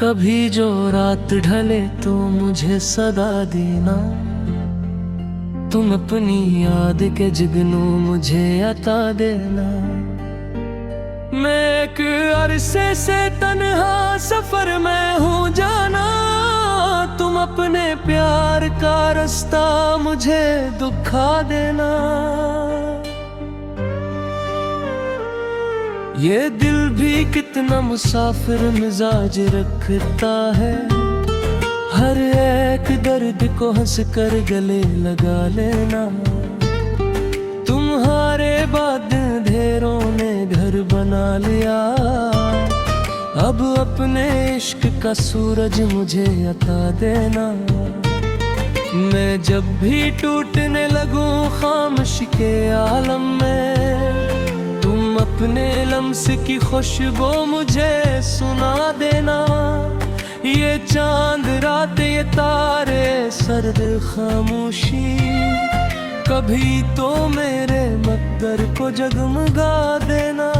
कभी जो रात ढले तो मुझे सदा देना, तुम अपनी याद के जुगनू मुझे अता देना। मैं एक अरसे से तन्हा सफर में हूँ जाना, तुम अपने प्यार का रास्ता मुझे दिखा देना। ये दिल भी कितना मुसाफिर मिजाज रखता है, हर एक दर्द को हंस कर गले लगा लेना। तुम्हारे बाद अंधेरों ने घर बना लिया, अब अपने इश्क का सूरज मुझे अता देना। मैं जब भी टूटने लगूं खामोश के आलम में, तुम अपने लम्स की खुशबू मुझे सुना देना। ये चांद रात ये तारे सर्द खामोशी, कभी तो मेरे मकदर को जगमगा देना।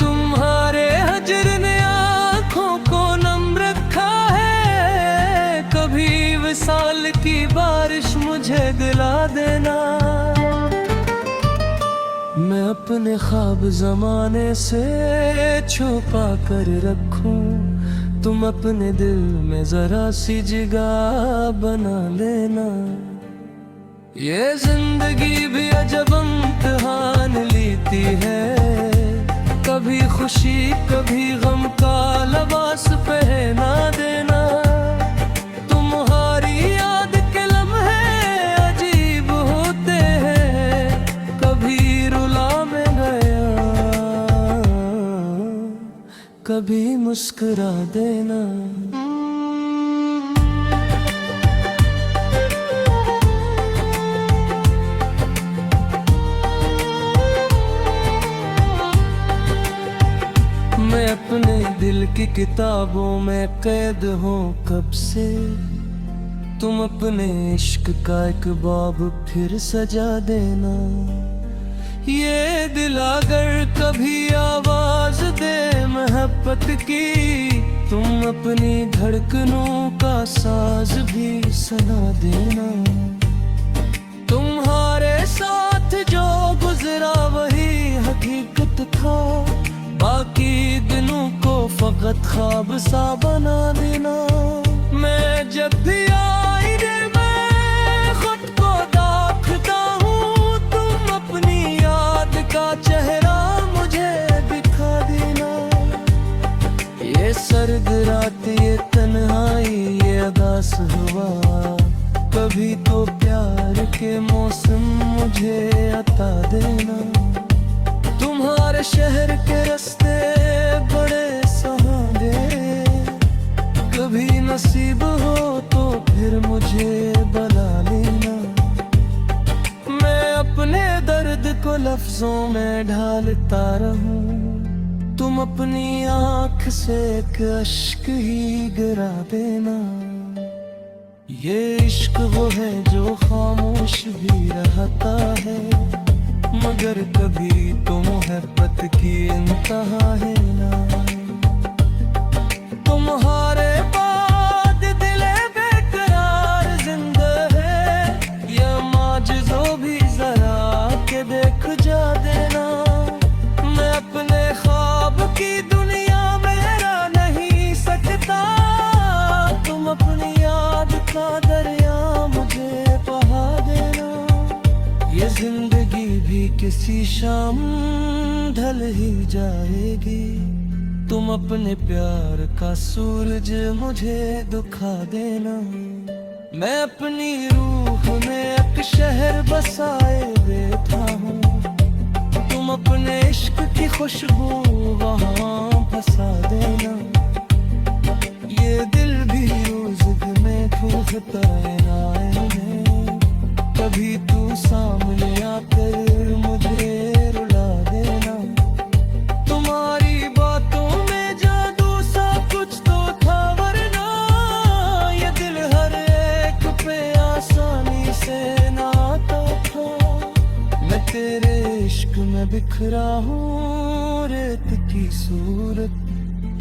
तुम्हारे हजर ने आँखों को नम रखा है, कभी विसाल की बारिश मुझे दिला देना। मैं अपने ख्वाब ज़माने से छुपा कर रखूं, तुम अपने दिल में जरा सी जगह बना लेना। ये जिंदगी भी अजब इम्तिहान लेती है, कभी खुशी कभी गम का लिबास पहना देना। तुम्हारी याद के लम्हे अजीब होते हैं, कभी रुला में गया कभी मुस्कुरा देना। मैं अपने दिल की किताबों में कैद हूँ कब से, तुम अपने इश्क का एक बाब फिर सजा देना। ये दिल अगर कभी आवाज दे मोहब्बत की, तुम अपनी धड़कनों का साज भी सुना देना। तुम्हारे साथ जो गुजरा वही हकीकत था, बाकी दिनों को फकत ख्वाब सा बना देना। मैं जब भी आईने में खुद को देखता हूँ, तुम अपनी याद का चेहरा मुझे दिखा देना। ये सर्द रात ये तन्हाई ये अदास हुआ, कभी तो प्यार के मौसम मुझे अता देना। तुम्हारे शहर के रास्ते बड़े सहारे, कभी नसीब हो तो फिर मुझे बुला लेना। मैं अपने दर्द को लफ्जों में ढालता रहूं, तुम अपनी आँख से एक अश्क ही गिरा देना। ये इश्क वो है जो खामोश भी रहता है, मगर कभी तो मोहब्बत की इंतहा है ना। तुम्हारे बाद दिल बेकरार जिंदा है, ये माजिज़ो भी जरा के देख जा देना। मैं अपने ख्वाब की दुनिया में रह नहीं सकता, तुम अपनी याद का दरिया मुझे बहा देना। ये जिंदगी भी किसी शाम ढल ही जाएगी, तुम अपने प्यार का सूरज मुझे दिखा देना। मैं अपनी रूह में एक शहर बसाए बैठा हूँ, तुम अपने इश्क की खुशबू वहाँ बसा देना। ये दिल भी रोज़ में खूबता है, कभी तू सामने आकर मुझे रुला देना। तुम्हारी बातों में जादू सा कुछ तो था, वरना ये दिल हर एक पे आसानी से ना आता था। मैं तेरे इश्क में बिखरा हूँ रेत की सूरत,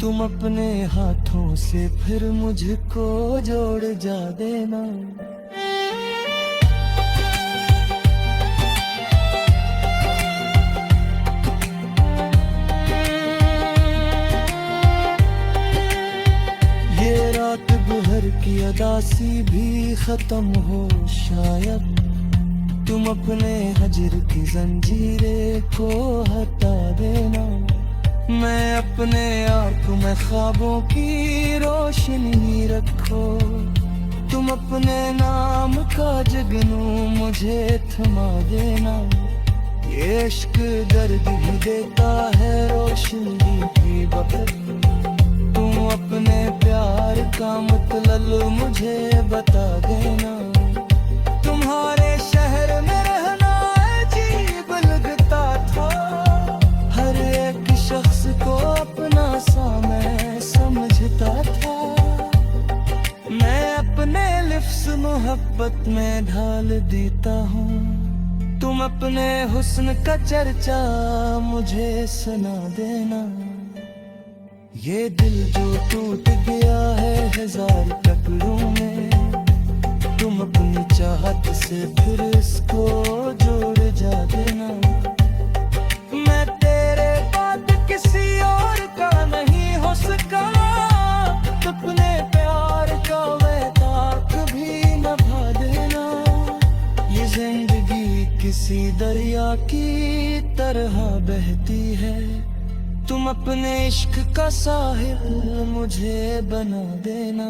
तुम अपने हाथों से फिर मुझको जोड़ जा देना। ये रात भर की अदासी भी खत्म हो शायद, तुम अपने हजर की जंजीरें को हटा देना। मैं अपने आप में ख्वाबों की रोशनी रखो, तुम अपने नाम का जगनू मुझे थमा देना। ये इश्क दर्द भी देता है रोशनी की बखत, तुम अपने प्यार का मतलब मुझे बता देना। तुम्हारे शहर में रहना अजीब लगता था, हर एक शख्स को अपना सा मैं समझता था। मैं अपने लिफ्स मोहब्बत में ढाल देता हूँ, तुम अपने हुस्न का चर्चा मुझे सुना देना। ये दिल जो टूट गया है हजार टुकड़ों में, तुम अपनी चाहत से फिर इसको जोड़ जा देना। मैं तेरे बाद किसी और का नहीं हो सका, अपने प्यार का वादा कभी निभा देना। ये जिंदगी किसी दरिया की तरह बहती है, तुम अपने इश्क का साहिल मुझे बना देना।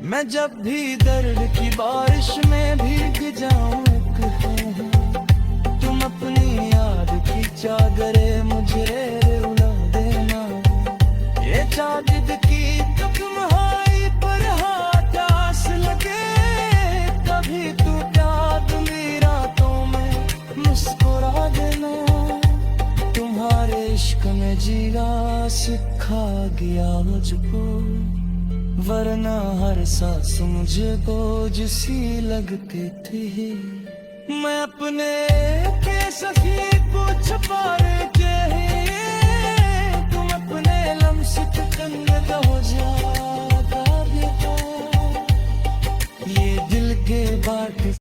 मैं जब भी दर्द की बारिश में भीग जाऊं एक है, तुम अपनी याद की चादरें मुझे उड़ा देना। ये चादर की तन्हाई पर हाथ आस लगे, कभी तू याद मेरी रातों में मुस्कुरा देना। तुम्हारे इश्क में जीना सिखा गया मुझको, वरना हर सांस मुझे बोझ सी लगती थी। मैं अपने के सफी को छुपा के, तुम अपने लम्स के कंगन हो जाता। ये दिल के बात